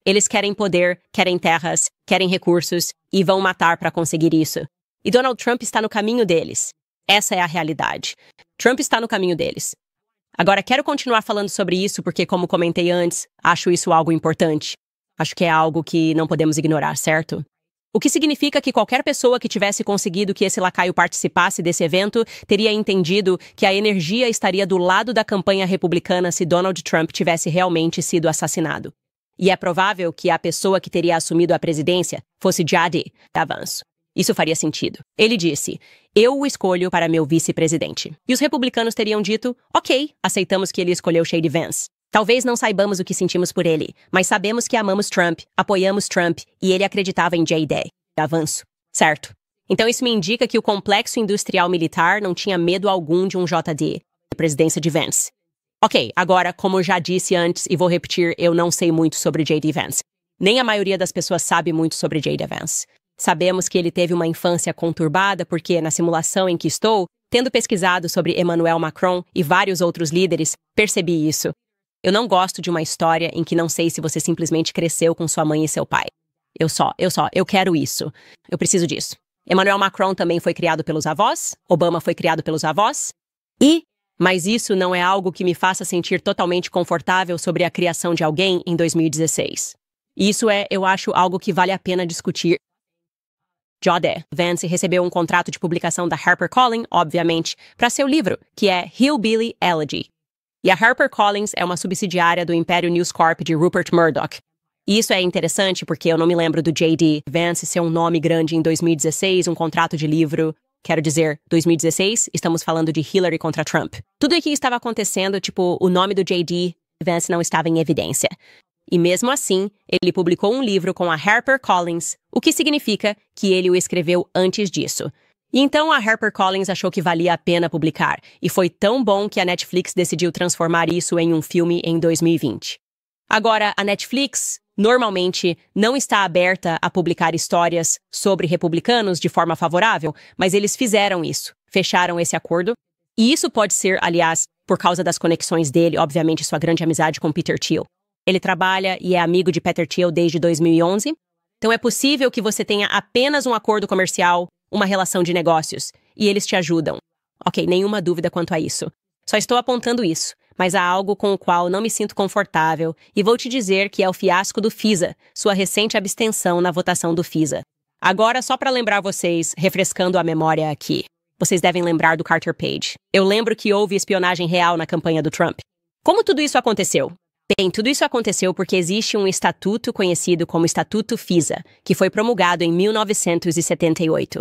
Eles querem poder, querem terras, querem recursos e vão matar para conseguir isso. E Donald Trump está no caminho deles. Essa é a realidade. Trump está no caminho deles. Agora, quero continuar falando sobre isso porque, como comentei antes, acho isso algo importante. Acho que é algo que não podemos ignorar, certo? O que significa que qualquer pessoa que tivesse conseguido que esse lacaio participasse desse evento teria entendido que a energia estaria do lado da campanha republicana se Donald Trump tivesse realmente sido assassinado. E é provável que a pessoa que teria assumido a presidência fosse J.D. Vance. Isso faria sentido. Ele disse, eu o escolho para meu vice-presidente. E os republicanos teriam dito, ok, aceitamos que ele escolheu J.D. Vance. Talvez não saibamos o que sentimos por ele, mas sabemos que amamos Trump, apoiamos Trump e ele acreditava em J.D. Vance. Certo. Então isso me indica que o complexo industrial militar não tinha medo algum de um J.D., a presidência de Vance. Ok, agora, como eu já disse antes e vou repetir, eu não sei muito sobre J.D. Vance. Nem a maioria das pessoas sabe muito sobre J.D. Vance. Sabemos que ele teve uma infância conturbada porque, na simulação em que estou, tendo pesquisado sobre Emmanuel Macron e vários outros líderes, percebi isso. Eu não gosto de uma história em que não sei se você simplesmente cresceu com sua mãe e seu pai. Eu quero isso. Eu preciso disso. Emmanuel Macron também foi criado pelos avós, Obama foi criado pelos avós, mas isso não é algo que me faça sentir totalmente confortável sobre a criação de alguém em 2016. Isso é, eu acho, algo que vale a pena discutir. J.D. Vance recebeu um contrato de publicação da HarperCollins, obviamente, para seu livro, que é Hillbilly Elegy. E a HarperCollins é uma subsidiária do Império News Corp de Rupert Murdoch. E isso é interessante porque eu não me lembro do J.D. Vance ser um nome grande em 2016, um contrato de livro. Quero dizer, 2016, estamos falando de Hillary contra Trump. Tudo aqui estava acontecendo, tipo, o nome do J.D. Vance não estava em evidência. E mesmo assim, ele publicou um livro com a HarperCollins, o que significa que ele o escreveu antes disso. E então a HarperCollins achou que valia a pena publicar, e foi tão bom que a Netflix decidiu transformar isso em um filme em 2020. Agora, a Netflix normalmente não está aberta a publicar histórias sobre republicanos de forma favorável, mas eles fizeram isso, fecharam esse acordo. E isso pode ser, aliás, por causa das conexões dele, obviamente sua grande amizade com Peter Thiel. Ele trabalha e é amigo de Peter Thiel desde 2011, então é possível que você tenha apenas um acordo comercial, uma relação de negócios, e eles te ajudam. Ok, nenhuma dúvida quanto a isso. Só estou apontando isso, mas há algo com o qual não me sinto confortável, e vou te dizer que é o fiasco do FISA, sua recente abstenção na votação do FISA. Agora, só para lembrar vocês, refrescando a memória aqui, vocês devem lembrar do Carter Page. Eu lembro que houve espionagem real na campanha do Trump. Como tudo isso aconteceu? Bem, tudo isso aconteceu porque existe um estatuto conhecido como Estatuto FISA, que foi promulgado em 1978.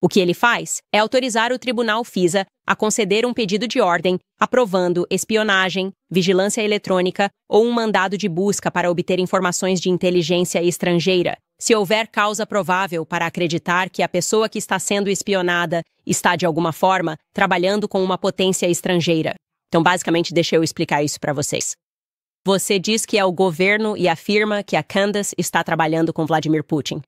O que ele faz é autorizar o Tribunal FISA a conceder um pedido de ordem aprovando espionagem, vigilância eletrônica ou um mandado de busca para obter informações de inteligência estrangeira, se houver causa provável para acreditar que a pessoa que está sendo espionada está, de alguma forma, trabalhando com uma potência estrangeira. Então, basicamente, deixa eu explicar isso para vocês. Você diz que é o governo e afirma que a Candace está trabalhando com Vladimir Putin.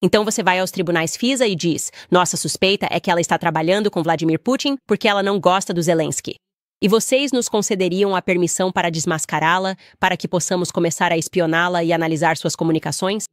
Então você vai aos tribunais FISA e diz, nossa suspeita é que ela está trabalhando com Vladimir Putin porque ela não gosta do Zelensky. E vocês nos concederiam a permissão para desmascará-la, para que possamos começar a espioná-la e analisar suas comunicações?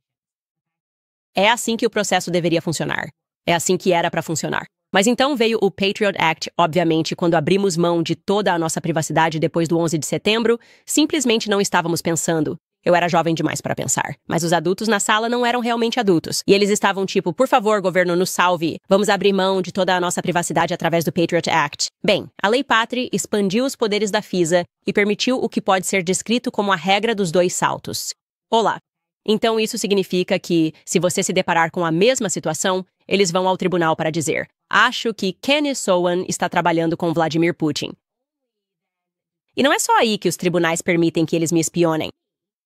É assim que o processo deveria funcionar. É assim que era para funcionar. Mas então veio o Patriot Act, obviamente, quando abrimos mão de toda a nossa privacidade depois do 11 de setembro, simplesmente não estávamos pensando. Eu era jovem demais para pensar, mas os adultos na sala não eram realmente adultos. E eles estavam tipo, por favor, governo, nos salve. Vamos abrir mão de toda a nossa privacidade através do Patriot Act. Bem, a Lei Patri expandiu os poderes da FISA e permitiu o que pode ser descrito como a regra dos 2 saltos. Olá. Então isso significa que, se você se deparar com a mesma situação, eles vão ao tribunal para dizer, acho que Kenny Sowan está trabalhando com Vladimir Putin. E não é só aí que os tribunais permitem que eles me espionem.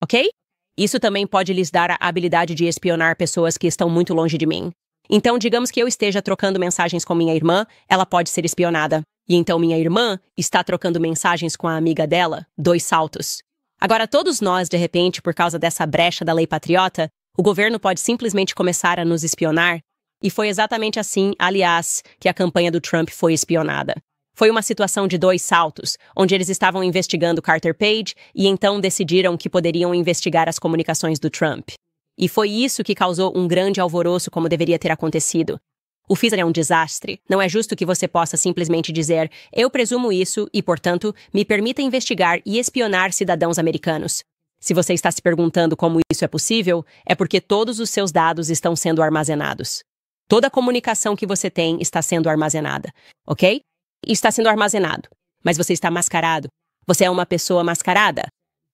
Ok? Isso também pode lhes dar a habilidade de espionar pessoas que estão muito longe de mim. Então, digamos que eu esteja trocando mensagens com minha irmã, ela pode ser espionada. E então minha irmã está trocando mensagens com a amiga dela, 2 saltos. Agora, todos nós, de repente, por causa dessa brecha da lei patriota, o governo pode simplesmente começar a nos espionar. E foi exatamente assim, aliás, que a campanha do Trump foi espionada. Foi uma situação de 2 saltos, onde eles estavam investigando Carter Page e então decidiram que poderiam investigar as comunicações do Trump. E foi isso que causou um grande alvoroço como deveria ter acontecido. O FISA é um desastre. Não é justo que você possa simplesmente dizer, eu presumo isso e, portanto, me permita investigar e espionar cidadãos americanos. Se você está se perguntando como isso é possível, é porque todos os seus dados estão sendo armazenados. Toda a comunicação que você tem está sendo armazenada, ok? Está sendo armazenado, mas você está mascarado. Você é uma pessoa mascarada.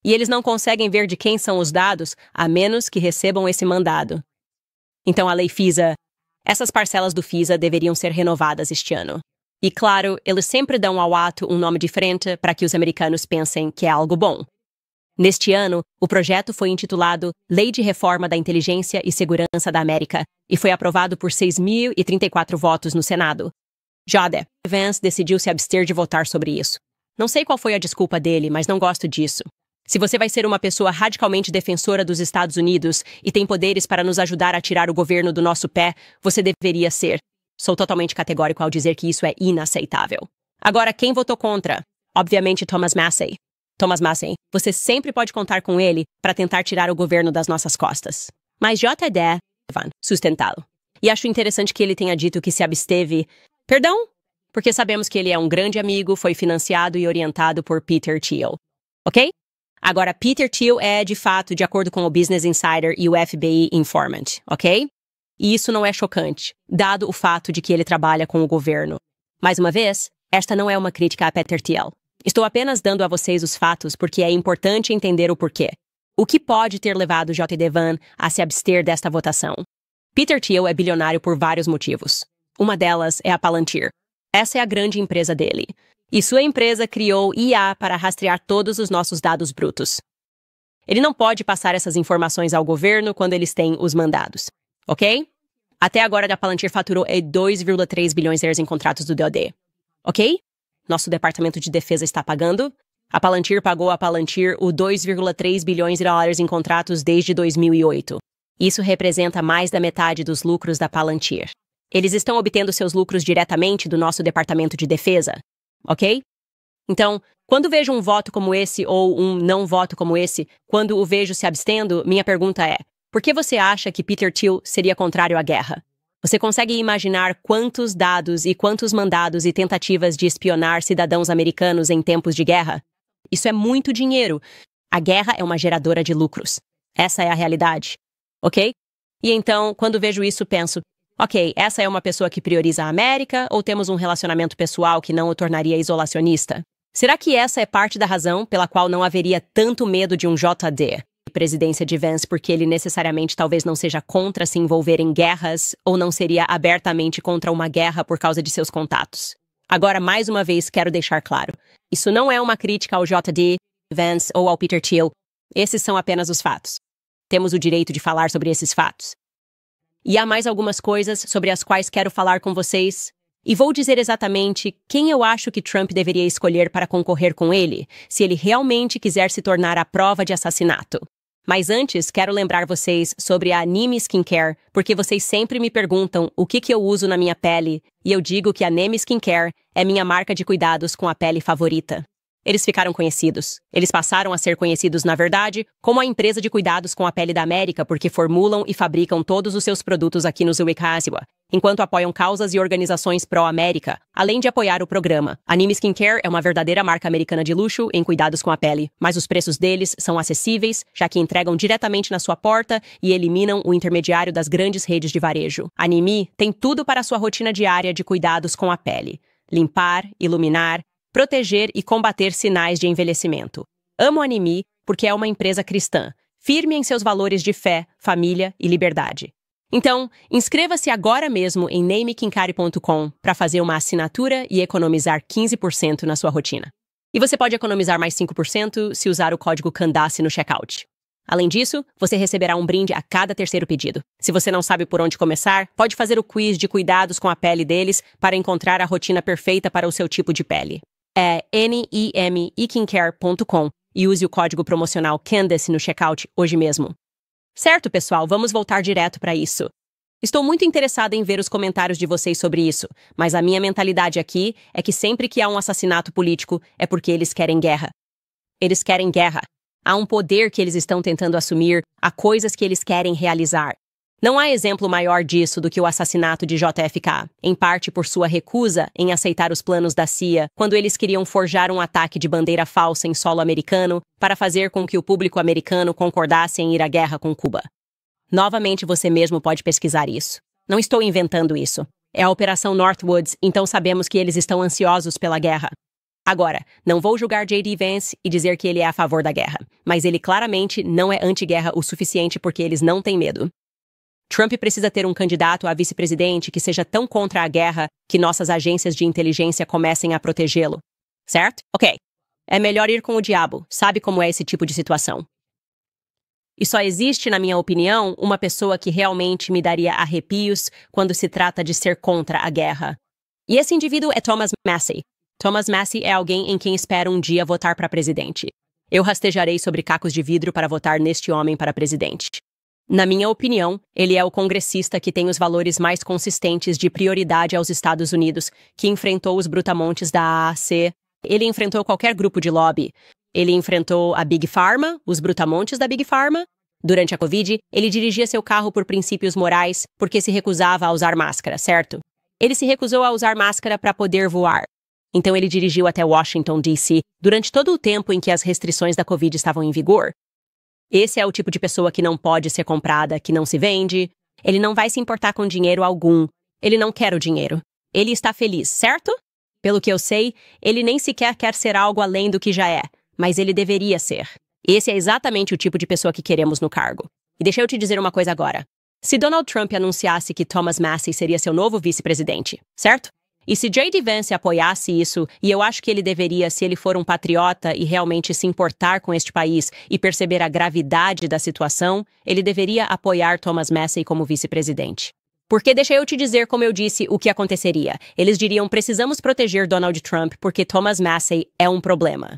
E eles não conseguem ver de quem são os dados, a menos que recebam esse mandado. Então a lei FISA, essas parcelas do FISA deveriam ser renovadas este ano. E claro, eles sempre dão ao ato um nome diferente para que os americanos pensem que é algo bom. Neste ano, o projeto foi intitulado Lei de Reforma da Inteligência e Segurança da América e foi aprovado por 6.034 votos no Senado. J.D. Vance decidiu se abster de votar sobre isso. Não sei qual foi a desculpa dele, mas não gosto disso. Se você vai ser uma pessoa radicalmente defensora dos Estados Unidos e tem poderes para nos ajudar a tirar o governo do nosso pé, você deveria ser. Sou totalmente categórico ao dizer que isso é inaceitável. Agora, quem votou contra? Obviamente Thomas Massie. Thomas Massie, você sempre pode contar com ele para tentar tirar o governo das nossas costas. Mas J.D. Van sustentá-lo. E acho interessante que ele tenha dito que se absteve. Perdão? Porque sabemos que ele é um grande amigo, foi financiado e orientado por Peter Thiel. Ok? Agora, Peter Thiel é, de fato, de acordo com o Business Insider e o FBI Informant, ok? E isso não é chocante, dado o fato de que ele trabalha com o governo. Mais uma vez, esta não é uma crítica a Peter Thiel. Estou apenas dando a vocês os fatos porque é importante entender o porquê. O que pode ter levado J.D. Van a se abster desta votação? Peter Thiel é bilionário por vários motivos. Uma delas é a Palantir. Essa é a grande empresa dele. E sua empresa criou IA para rastrear todos os nossos dados brutos. Ele não pode passar essas informações ao governo quando eles têm os mandados, ok? Até agora, a Palantir faturou 2,3 bilhões de dólares em contratos do DoD, ok? Nosso Departamento de Defesa está pagando. A Palantir pagou a Palantir o 2,3 bilhões de dólares em contratos desde 2008. Isso representa mais da metade dos lucros da Palantir. Eles estão obtendo seus lucros diretamente do nosso Departamento de Defesa, ok? Então, quando vejo um voto como esse ou um não voto como esse, quando o vejo se abstendo, minha pergunta é: por que você acha que Peter Thiel seria contrário à guerra? Você consegue imaginar quantos dados e quantos mandados e tentativas de espionar cidadãos americanos em tempos de guerra? Isso é muito dinheiro. A guerra é uma geradora de lucros. Essa é a realidade, ok? E então, quando vejo isso, penso: ok, essa é uma pessoa que prioriza a América ou temos um relacionamento pessoal que não o tornaria isolacionista? Será que essa é parte da razão pela qual não haveria tanto medo de um JD, presidência de Vance, porque ele necessariamente talvez não seja contra se envolver em guerras ou não seria abertamente contra uma guerra por causa de seus contatos? Agora, mais uma vez, quero deixar claro, isso não é uma crítica ao JD Vance ou ao Peter Thiel. Esses são apenas os fatos. Temos o direito de falar sobre esses fatos. E há mais algumas coisas sobre as quais quero falar com vocês. E vou dizer exatamente quem eu acho que Trump deveria escolher para concorrer com ele, se ele realmente quiser se tornar a prova de assassinato. Mas antes, quero lembrar vocês sobre a Neme Skincare, porque vocês sempre me perguntam o que eu uso na minha pele, e eu digo que a Neme Skincare é minha marca de cuidados com a pele favorita. Eles ficaram conhecidos. Eles passaram a ser conhecidos, na verdade, como a empresa de cuidados com a pele da América, porque formulam e fabricam todos os seus produtos aqui no Zuicasiwa, enquanto apoiam causas e organizações pró-América, além de apoiar o programa. A Neme Skincare é uma verdadeira marca americana de luxo em cuidados com a pele, mas os preços deles são acessíveis, já que entregam diretamente na sua porta e eliminam o intermediário das grandes redes de varejo. A Neme tem tudo para a sua rotina diária de cuidados com a pele: limpar, iluminar, proteger e combater sinais de envelhecimento. Amo a Neme porque é uma empresa cristã, firme em seus valores de fé, família e liberdade. Então, inscreva-se agora mesmo em namekinkari.com para fazer uma assinatura e economizar 15% na sua rotina. E você pode economizar mais 5% se usar o código Candace no checkout. Além disso, você receberá um brinde a cada terceiro pedido. Se você não sabe por onde começar, pode fazer o quiz de cuidados com a pele deles para encontrar a rotina perfeita para o seu tipo de pele. É namekinkare.com e use o código promocional Candace no checkout hoje mesmo. Certo, pessoal, vamos voltar direto para isso. Estou muito interessada em ver os comentários de vocês sobre isso, mas a minha mentalidade aqui é que sempre que há um assassinato político é porque eles querem guerra. Eles querem guerra. Há um poder que eles estão tentando assumir, há coisas que eles querem realizar. Não há exemplo maior disso do que o assassinato de JFK, em parte por sua recusa em aceitar os planos da CIA, quando eles queriam forjar um ataque de bandeira falsa em solo americano para fazer com que o público americano concordasse em ir à guerra com Cuba. Novamente, você mesmo pode pesquisar isso. Não estou inventando isso. É a Operação Northwoods, então sabemos que eles estão ansiosos pela guerra. Agora, não vou julgar J.D. Vance e dizer que ele é a favor da guerra, mas ele claramente não é anti-guerra o suficiente porque eles não têm medo. Trump precisa ter um candidato a vice-presidente que seja tão contra a guerra que nossas agências de inteligência comecem a protegê-lo. Certo? Ok. É melhor ir com o diabo. Sabe como é esse tipo de situação. E só existe, na minha opinião, uma pessoa que realmente me daria arrepios quando se trata de ser contra a guerra. E esse indivíduo é Thomas Massie. Thomas Massie é alguém em quem espero um dia votar para presidente. Eu rastejarei sobre cacos de vidro para votar neste homem para presidente. Na minha opinião, ele é o congressista que tem os valores mais consistentes de prioridade aos Estados Unidos, que enfrentou os brutamontes da AAC. Ele enfrentou qualquer grupo de lobby. Ele enfrentou a Big Pharma, os brutamontes da Big Pharma. Durante a Covid, ele dirigia seu carro por princípios morais, porque se recusava a usar máscara, certo? Ele se recusou a usar máscara para poder voar. Então ele dirigiu até Washington, D.C., durante todo o tempo em que as restrições da Covid estavam em vigor. Esse é o tipo de pessoa que não pode ser comprada, que não se vende. Ele não vai se importar com dinheiro algum. Ele não quer o dinheiro. Ele está feliz, certo? Pelo que eu sei, ele nem sequer quer ser algo além do que já é, mas ele deveria ser. Esse é exatamente o tipo de pessoa que queremos no cargo. E deixa eu te dizer uma coisa agora. Se Donald Trump anunciasse que Thomas Massie seria seu novo vice-presidente, certo? E se J.D. Vance apoiasse isso, e eu acho que ele deveria, se ele for um patriota e realmente se importar com este país e perceber a gravidade da situação, ele deveria apoiar Thomas Massie como vice-presidente. Porque deixa eu te dizer, como eu disse, o que aconteceria. Eles diriam, precisamos proteger Donald Trump porque Thomas Massie é um problema.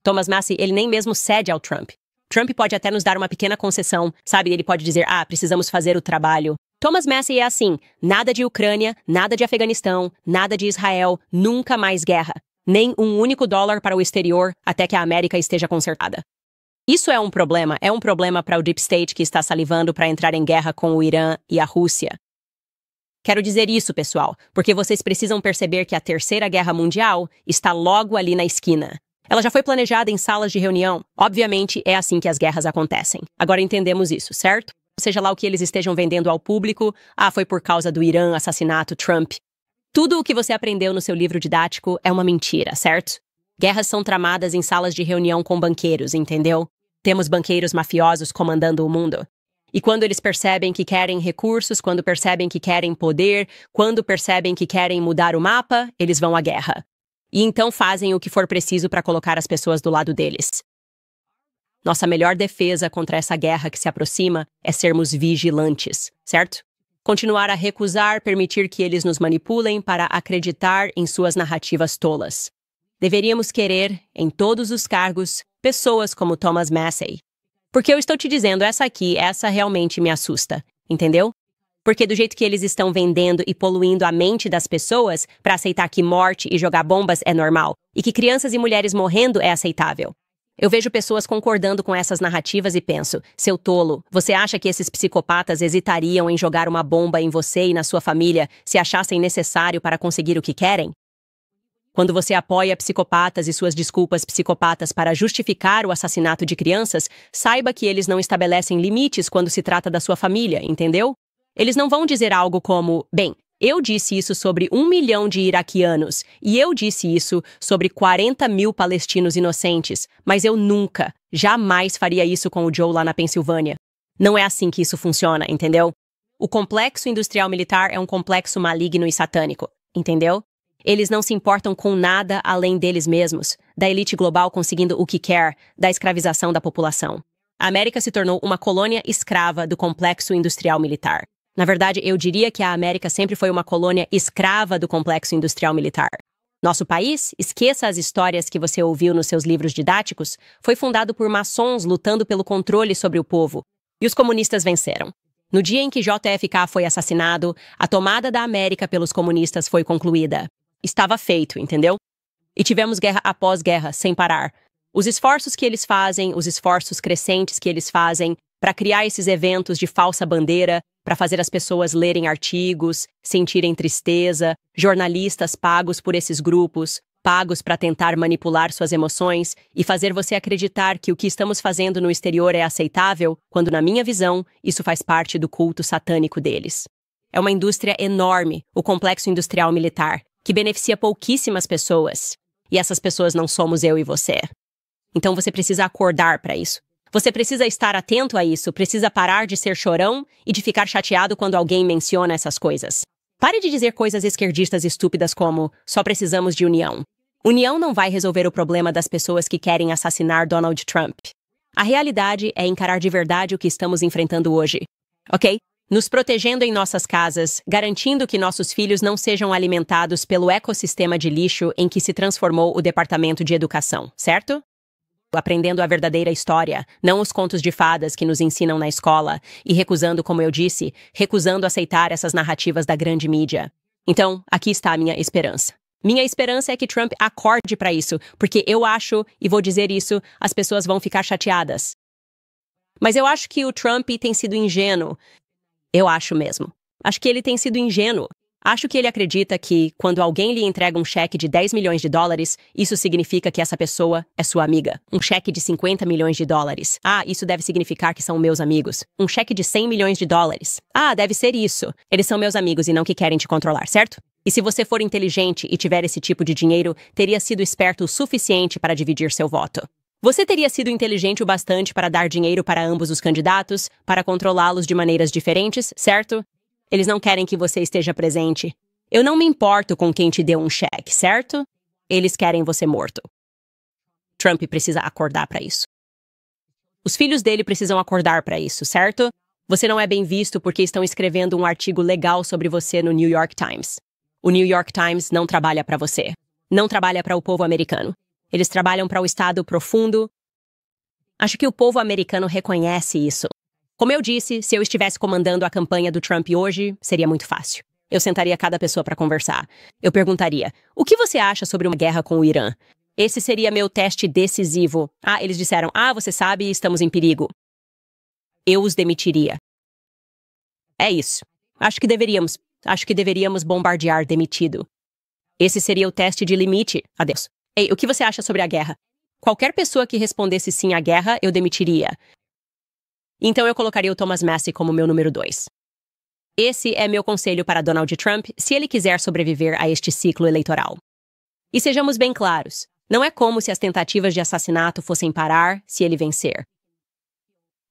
Thomas Massie, ele nem mesmo cede ao Trump. Trump pode até nos dar uma pequena concessão, sabe? Ele pode dizer, precisamos fazer o trabalho. Thomas Massie é assim, nada de Ucrânia, nada de Afeganistão, nada de Israel, nunca mais guerra. Nem um único dólar para o exterior até que a América esteja consertada. Isso é um problema para o Deep State que está salivando para entrar em guerra com o Irã e a Rússia. Quero dizer isso, pessoal, porque vocês precisam perceber que a Terceira Guerra Mundial está logo ali na esquina. Ela já foi planejada em salas de reunião. Obviamente, é assim que as guerras acontecem. Agora entendemos isso, certo? Seja lá o que eles estejam vendendo ao público, foi por causa do Irã, assassinato, Trump. Tudo o que você aprendeu no seu livro didático é uma mentira, certo? Guerras são tramadas em salas de reunião com banqueiros, entendeu? Temos banqueiros mafiosos comandando o mundo. E quando eles percebem que querem recursos, quando percebem que querem poder, quando percebem que querem mudar o mapa, eles vão à guerra. E então fazem o que for preciso para colocar as pessoas do lado deles. Nossa melhor defesa contra essa guerra que se aproxima é sermos vigilantes, certo? Continuar a recusar, permitir que eles nos manipulem para acreditar em suas narrativas tolas. Deveríamos querer, em todos os cargos, pessoas como Thomas Massie. Porque eu estou te dizendo, essa realmente me assusta, entendeu? Porque do jeito que eles estão vendendo e poluindo a mente das pessoas para aceitar que morte e jogar bombas é normal e que crianças e mulheres morrendo é aceitável. Eu vejo pessoas concordando com essas narrativas e penso, seu tolo, você acha que esses psicopatas hesitariam em jogar uma bomba em você e na sua família se achassem necessário para conseguir o que querem? Quando você apoia psicopatas e suas desculpas psicopatas para justificar o assassinato de crianças, saiba que eles não estabelecem limites quando se trata da sua família, entendeu? Eles não vão dizer algo como, bem, eu disse isso sobre 1 milhão de iraquianos e eu disse isso sobre 40 mil palestinos inocentes, mas eu nunca, jamais faria isso com o Joe lá na Pensilvânia. Não é assim que isso funciona, entendeu? O complexo industrial militar é um complexo maligno e satânico, entendeu? Eles não se importam com nada além deles mesmos, da elite global conseguindo o que quer, da escravização da população. A América se tornou uma colônia escrava do complexo industrial militar. Na verdade, eu diria que a América sempre foi uma colônia escrava do complexo industrial militar. Nosso país, esqueça as histórias que você ouviu nos seus livros didáticos, foi fundado por maçons lutando pelo controle sobre o povo. E os comunistas venceram. No dia em que JFK foi assassinado, a tomada da América pelos comunistas foi concluída. Estava feito, entendeu? E tivemos guerra após guerra, sem parar. Os esforços que eles fazem, os esforços crescentes que eles fazem para criar esses eventos de falsa bandeira, para fazer as pessoas lerem artigos, sentirem tristeza, jornalistas pagos por esses grupos, pagos para tentar manipular suas emoções e fazer você acreditar que o que estamos fazendo no exterior é aceitável, quando, na minha visão, isso faz parte do culto satânico deles. É uma indústria enorme, o complexo industrial militar, que beneficia pouquíssimas pessoas. E essas pessoas não somos eu e você. Então você precisa acordar para isso. Você precisa estar atento a isso, precisa parar de ser chorão e de ficar chateado quando alguém menciona essas coisas. Pare de dizer coisas esquerdistas estúpidas como, só precisamos de união. União não vai resolver o problema das pessoas que querem assassinar Donald Trump. A realidade é encarar de verdade o que estamos enfrentando hoje. Ok? Nos protegendo em nossas casas, garantindo que nossos filhos não sejam alimentados pelo ecossistema de lixo em que se transformou o Departamento de Educação, certo? Aprendendo a verdadeira história, não os contos de fadas que nos ensinam na escola, e recusando, como eu disse, recusando aceitar essas narrativas da grande mídia. Então, aqui está a minha esperança. Minha esperança é que Trump acorde para isso, porque eu acho, e vou dizer isso, as pessoas vão ficar chateadas. Mas eu acho que o Trump tem sido ingênuo. Eu acho mesmo. Acho que ele tem sido ingênuo. Acho que ele acredita que, quando alguém lhe entrega um cheque de 10 milhões de dólares, isso significa que essa pessoa é sua amiga. Um cheque de 50 milhões de dólares. Isso deve significar que são meus amigos. Um cheque de 100 milhões de dólares. Deve ser isso. Eles são meus amigos e não que querem te controlar, certo? E se você for inteligente e tiver esse tipo de dinheiro, teria sido esperto o suficiente para dividir seu voto. Você teria sido inteligente o bastante para dar dinheiro para ambos os candidatos, para controlá-los de maneiras diferentes, certo? Eles não querem que você esteja presente. Eu não me importo com quem te deu um cheque, certo? Eles querem você morto. Trump precisa acordar para isso. Os filhos dele precisam acordar para isso, certo? Você não é bem visto porque estão escrevendo um artigo legal sobre você no New York Times. O New York Times não trabalha para você. Não trabalha para o povo americano. Eles trabalham para o Estado profundo. Acho que o povo americano reconhece isso. Como eu disse, se eu estivesse comandando a campanha do Trump hoje, seria muito fácil. Eu sentaria cada pessoa para conversar. Eu perguntaria, o que você acha sobre uma guerra com o Irã? Esse seria meu teste decisivo. Eles disseram, você sabe, estamos em perigo. Eu os demitiria. É isso. Acho que deveríamos bombardear demitido. Esse seria o teste de limite. Adeus. Ei, o que você acha sobre a guerra? Qualquer pessoa que respondesse sim à guerra, eu demitiria. Então eu colocaria o Thomas Massie como meu número 2. Esse é meu conselho para Donald Trump se ele quiser sobreviver a este ciclo eleitoral. E sejamos bem claros, não é como se as tentativas de assassinato fossem parar se ele vencer.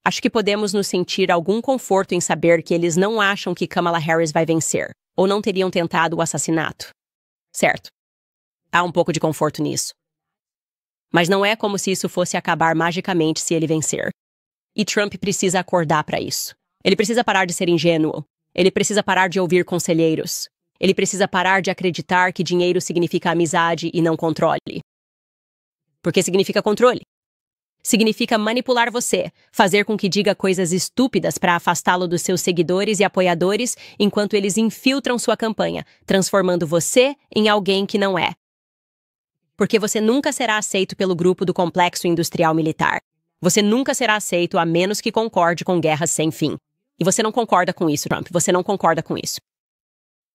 Acho que podemos nos sentir algum conforto em saber que eles não acham que Kamala Harris vai vencer, ou não teriam tentado o assassinato. Certo. Há um pouco de conforto nisso. Mas não é como se isso fosse acabar magicamente se ele vencer. E Trump precisa acordar para isso. Ele precisa parar de ser ingênuo. Ele precisa parar de ouvir conselheiros. Ele precisa parar de acreditar que dinheiro significa amizade e não controle. Porque significa controle. Significa manipular você, fazer com que diga coisas estúpidas para afastá-lo dos seus seguidores e apoiadores enquanto eles infiltram sua campanha, transformando você em alguém que não é. Porque você nunca será aceito pelo grupo do complexo industrial militar. Você nunca será aceito a menos que concorde com guerras sem fim. E você não concorda com isso, Trump. Você não concorda com isso.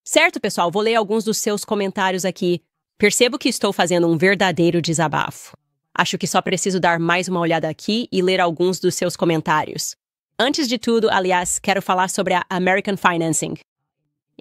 Certo, pessoal, vou ler alguns dos seus comentários aqui. Percebo que estou fazendo um verdadeiro desabafo. Acho que só preciso dar mais uma olhada aqui e ler alguns dos seus comentários. Antes de tudo, aliás, quero falar sobre a American Financing.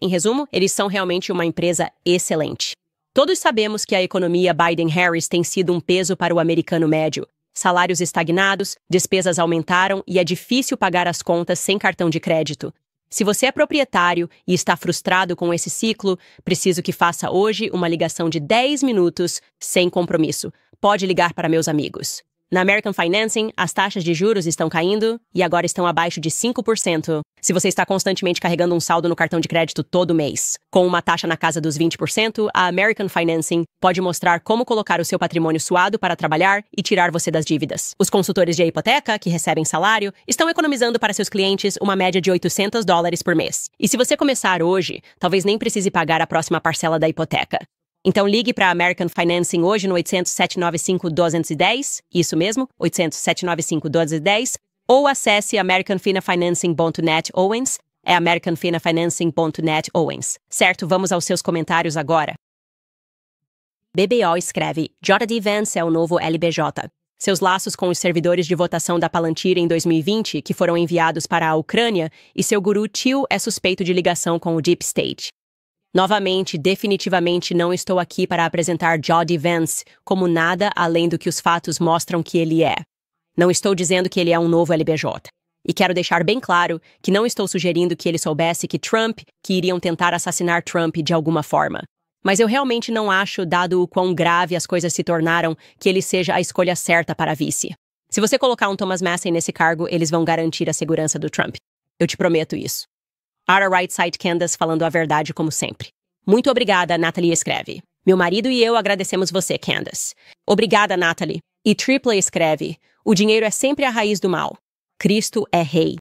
Em resumo, eles são realmente uma empresa excelente. Todos sabemos que a economia Biden-Harris tem sido um peso para o americano médio. Salários estagnados, despesas aumentaram e é difícil pagar as contas sem cartão de crédito. Se você é proprietário e está frustrado com esse ciclo, preciso que faça hoje uma ligação de 10 minutos sem compromisso. Pode ligar para meus amigos. Na American Financing, as taxas de juros estão caindo e agora estão abaixo de 5%. Se você está constantemente carregando um saldo no cartão de crédito todo mês, com uma taxa na casa dos 20%, a American Financing pode mostrar como colocar o seu patrimônio suado para trabalhar e tirar você das dívidas. Os consultores de hipoteca, que recebem salário, estão economizando para seus clientes uma média de $800 por mês. E se você começar hoje, talvez nem precise pagar a próxima parcela da hipoteca. Então ligue para a American Financing hoje no 800-795-1210, isso mesmo, 800-795-1210, ou acesse americanfinafinancing.net Owens, é americanfinafinancing.net Owens. Certo, vamos aos seus comentários agora. BBO escreve, J.D. Vance é o novo LBJ. Seus laços com os servidores de votação da Palantir em 2020, que foram enviados para a Ucrânia, e seu guru Thiel é suspeito de ligação com o Deep State. Novamente, definitivamente não estou aqui para apresentar J.D. Vance como nada além do que os fatos mostram que ele é. Não estou dizendo que ele é um novo LBJ. E quero deixar bem claro que não estou sugerindo que ele soubesse que iriam tentar assassinar Trump de alguma forma. Mas eu realmente não acho, dado o quão grave as coisas se tornaram, que ele seja a escolha certa para a vice. Se você colocar um Thomas Massie nesse cargo, eles vão garantir a segurança do Trump. Eu te prometo isso. Ara Right Side Candace falando a verdade como sempre. Muito obrigada, Natalie escreve. Meu marido e eu agradecemos você, Candace. Obrigada, Natalie. E Triple escreve. O dinheiro é sempre a raiz do mal. Cristo é rei.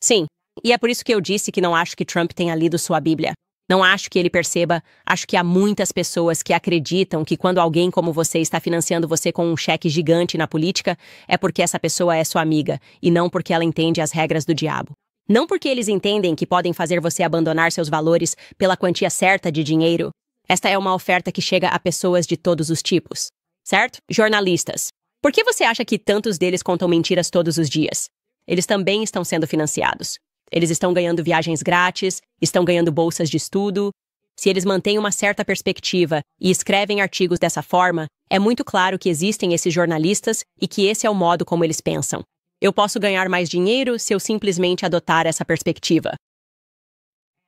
Sim, e é por isso que eu disse que não acho que Trump tenha lido sua Bíblia. Não acho que ele perceba, acho que há muitas pessoas que acreditam que quando alguém como você está financiando você com um cheque gigante na política, é porque essa pessoa é sua amiga, e não porque ela entende as regras do diabo. Não porque eles entendem que podem fazer você abandonar seus valores pela quantia certa de dinheiro. Esta é uma oferta que chega a pessoas de todos os tipos. Certo? Jornalistas. Por que você acha que tantos deles contam mentiras todos os dias? Eles também estão sendo financiados. Eles estão ganhando viagens grátis, estão ganhando bolsas de estudo. Se eles mantêm uma certa perspectiva e escrevem artigos dessa forma, é muito claro que existem esses jornalistas e que esse é o modo como eles pensam. Eu posso ganhar mais dinheiro se eu simplesmente adotar essa perspectiva.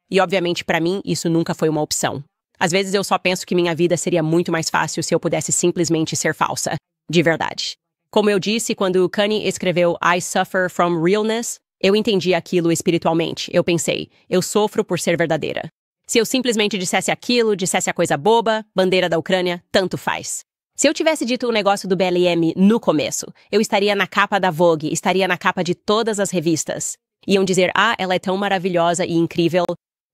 E, obviamente, para mim, isso nunca foi uma opção. Às vezes eu só penso que minha vida seria muito mais fácil se eu pudesse simplesmente ser falsa. De verdade. Como eu disse quando Kanye escreveu I Suffer from Realness, eu entendi aquilo espiritualmente. Eu pensei, eu sofro por ser verdadeira. Se eu simplesmente dissesse aquilo, dissesse a coisa boba, bandeira da Ucrânia, tanto faz. Se eu tivesse dito o negócio do BLM no começo, eu estaria na capa da Vogue, estaria na capa de todas as revistas. Iam dizer, ela é tão maravilhosa e incrível.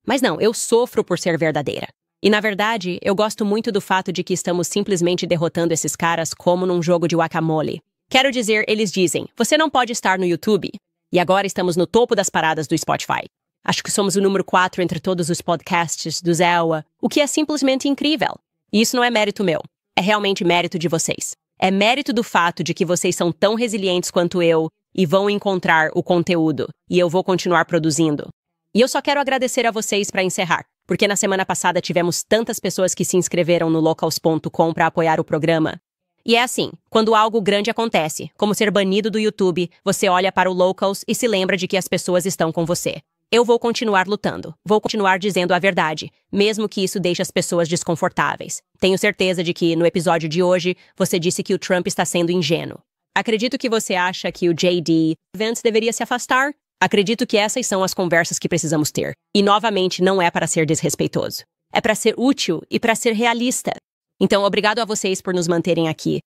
Mas não, eu sofro por ser verdadeira. E na verdade, eu gosto muito do fato de que estamos simplesmente derrotando esses caras como num jogo de guacamole. Quero dizer, eles dizem, você não pode estar no YouTube. E agora estamos no topo das paradas do Spotify. Acho que somos o número 4 entre todos os podcasts do Zelwa, o que é simplesmente incrível. E isso não é mérito meu, é realmente mérito de vocês. É mérito do fato de que vocês são tão resilientes quanto eu e vão encontrar o conteúdo, e eu vou continuar produzindo. E eu só quero agradecer a vocês para encerrar, porque na semana passada tivemos tantas pessoas que se inscreveram no locals.com para apoiar o programa. E é assim, quando algo grande acontece, como ser banido do YouTube, você olha para o Locals e se lembra de que as pessoas estão com você. Eu vou continuar lutando, vou continuar dizendo a verdade, mesmo que isso deixe as pessoas desconfortáveis. Tenho certeza de que, no episódio de hoje, você disse que o Trump está sendo ingênuo. Acredito que você acha que o J.D. Vance deveria se afastar. Acredito que essas são as conversas que precisamos ter. E, novamente, não é para ser desrespeitoso. É para ser útil e para ser realista. Então, obrigado a vocês por nos manterem aqui.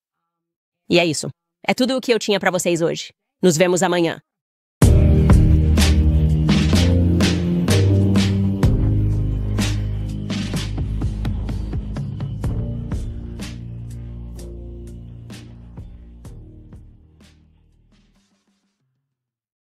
E é isso. É tudo o que eu tinha para vocês hoje. Nos vemos amanhã.